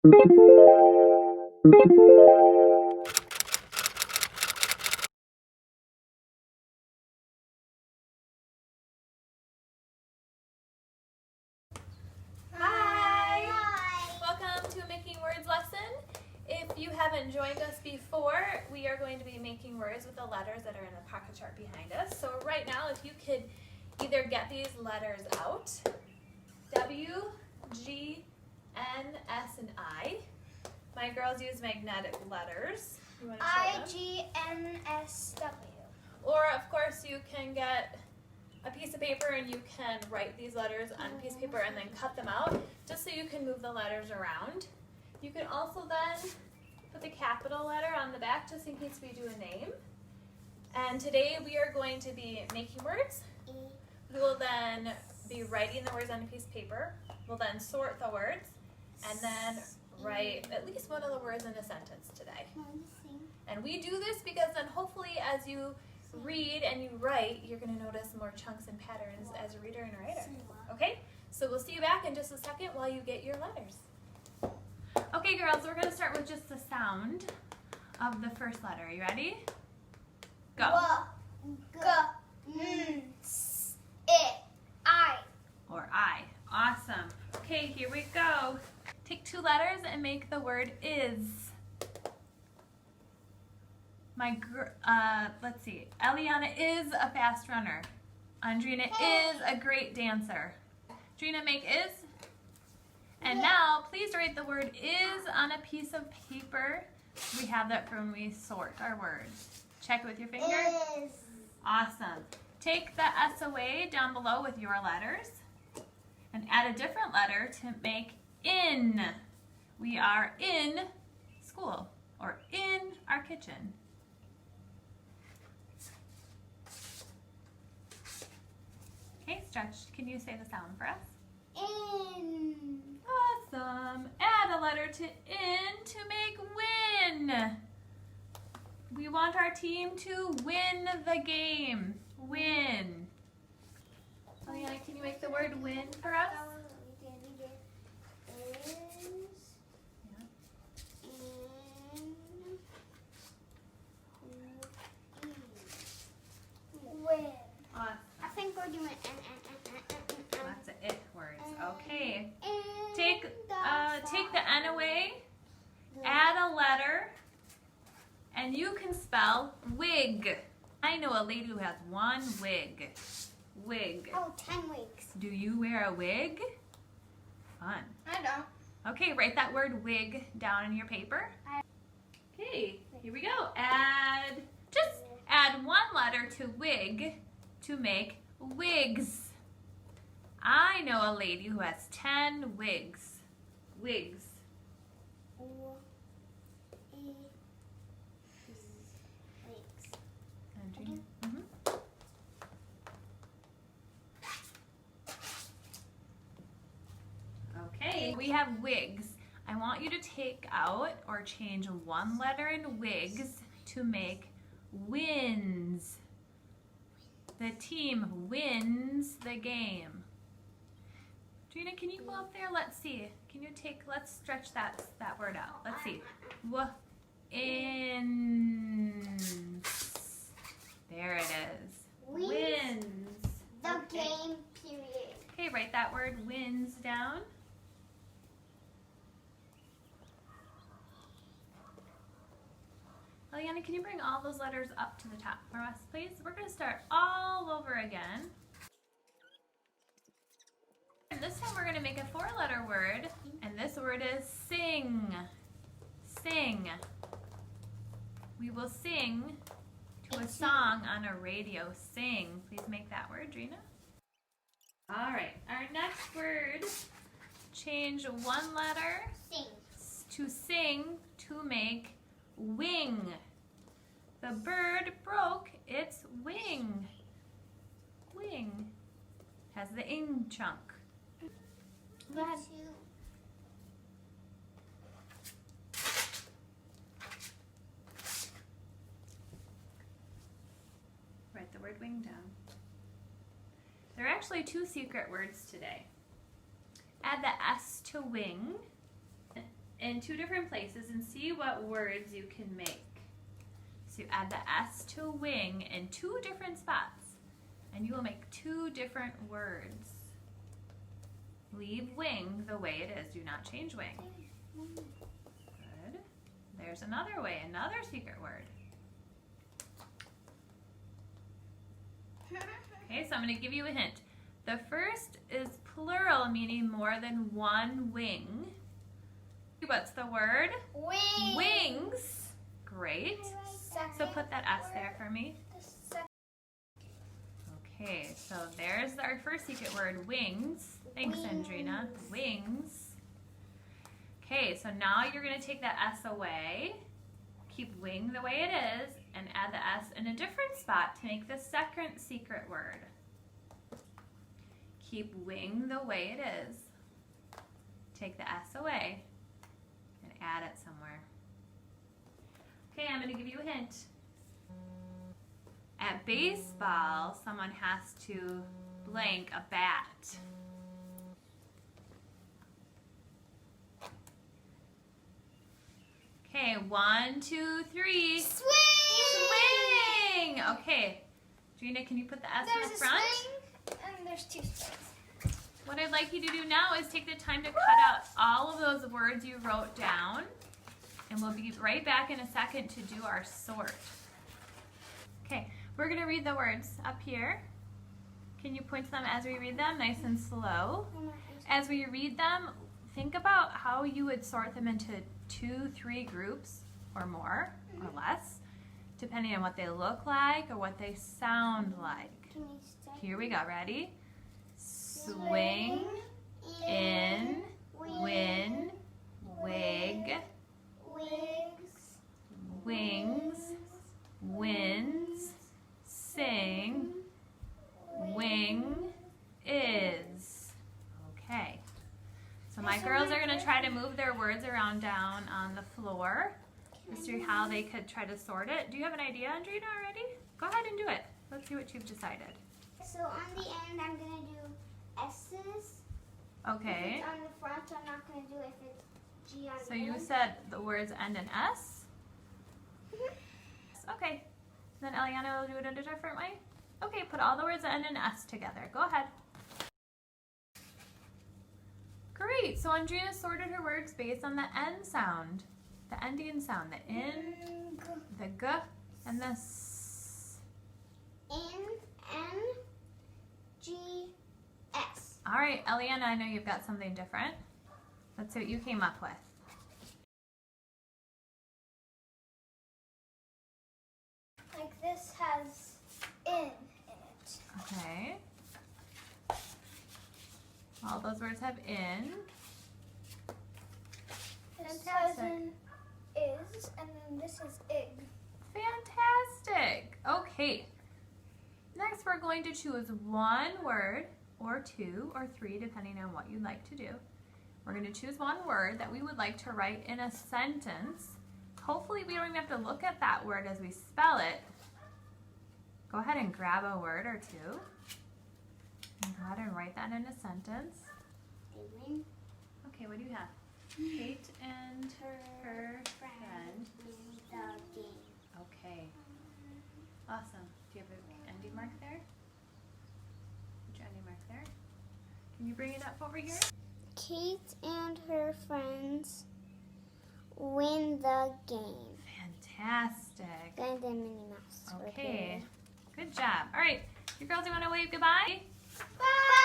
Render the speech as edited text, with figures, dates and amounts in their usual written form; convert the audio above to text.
If you haven't joined us before, we are going to be making words with the letters that are in the pocket chart behind us. So right now, if you could either get these letters out, W, G, N, S, and I. My girls use magnetic letters. You want to show them? I, G, N, S, W. Or of course you can get a piece of paper and you can write these letters on a piece of paper and then cut them out just so you can move the letters around. You can also then put the capital letter on the back just in case we do a name. And today we are going to be making words. We will then be writing the words on a piece of paper. We'll then sort the words and then write at least one of the words in a sentence today. And we do this because then hopefully as you read and you write, you're going to notice more chunks and patterns as a reader and a writer. Okay? So we'll see you back in just a second while you get your letters. Okay, girls, we're going to start with just the sound of the first letter. Are you ready? Go. I. Or I. Awesome. Okay, here we go. Take two letters and make the word is. Let's see. Eliana is a fast runner. Andrina is a great dancer. Drina, make is. And now, please write the word is on a piece of paper. We have that from when we sort our words. Check it with your finger. Is. Awesome. Take the S away down below with your letters and add a different letter to make in. We are in school or in our kitchen. Okay, Stretch, can you say the sound for us? In. Awesome. Add a letter to in to make win. We want our team to win the game. Win. Eliana, can you make the word win for us? Win. Awesome. I think we're doing N. Lots of it words. Okay. Take the N away, add a letter, and you can spell wig. I know a lady who has one wig. Wig. Oh, 10 weeks. Do you wear a wig? Fun. I don't. Okay, write that word wig down in your paper. Okay, here we go. Just add one letter to wig to make wigs. I know a lady who has 10 wigs. Wigs. Okay, we have wigs. I want you to take out or change one letter in wigs to make wins. The team wins the game. Trina, can you go up there? Let's see. Can you let's stretch that word out. Let's see. Wins. There it is. Wins. The game period. Okay, write that word wins down. Eliana, can you bring all those letters up to the top for us, please? We're going to start all over again. And this time we're going to make a 4-letter word, and this word is sing. Sing. We will sing to a song on a radio. Sing. Please make that word, Drina. All right, our next word, change one letter to sing to make wing. The bird broke its wing. Wing has the ing chunk. Go ahead. Write the word wing down. There are actually 2 secret words today. Add the S to wing in two different places and see what words you can make. So you add the S to wing in two different spots, and you will make two different words. Leave wing the way it is. Do not change wing. Good. There's another way, another secret word. Okay, so I'm going to give you a hint. The first is plural, meaning more than one wing. What's the word? Wings. Wings. Great. So put that S there for me. Okay, so there's our first secret word, wings. Thanks, Andrina. Wings. Okay, so now you're going to take that S away. Keep wing the way it is and add the S in a different spot to make the second secret word. Keep wing the way it is. Take the S away and add it somewhere. Okay, I'm going to give you a hint. At baseball, someone has to blank a bat. Okay, 1, 2, 3. Swing. Swing! Okay. Gina, can you put the S in the front? Swing, and there's two swings. What I'd like you to do now is take the time to cut out all of those words you wrote down. And we'll be right back in a second to do our sort. Okay, we're going to read the words up here. Can you point to them as we read them, nice and slow? As we read them, think about how you would sort them into 2, 3 groups or more or less, depending on what they look like or what they sound like. Here we go, ready? Swing, in, win, wig, wings, wins, sing, wing, is. Okay. So my girls are going to try to move their words around down on the floor to see how they could try to sort it. Do you have an idea, Andrina, already? Go ahead and do it. Let's see what you've decided. So on the end, I'm going to do S's. Okay. If it's on the front, so I'm not going to do it if it's G on the So end. you said the words end in S? Okay. Then Eliana will do it in a different way? Okay, put all the words that end in S together. Go ahead. Great. So Andrea sorted her words based on the N sound, the ending sound, the in, the G, and the S. N, G, S. All right, Eliana, I know you've got something different. Let's see what you came up with. Like this has in it. Okay. All those words have in. This Fantastic. has an is, and then this is ig. Fantastic. Okay. Next, we're going to choose one word or 2 or 3, depending on what you'd like to do. We're going to choose one word that we would like to write in a sentence. Hopefully, we don't even have to look at that word as we spell it. Go ahead and grab a word or 2. And go ahead and write that in a sentence. Okay, what do you have? Kate and her friend. Okay. Awesome. Do you have an ending mark there? Put your ending mark there. Can you bring it up over here? Kate and her friends win the game. Fantastic. And then Minnie Mouse. Okay. Good job. All right. You girls, you want to wave goodbye? Bye.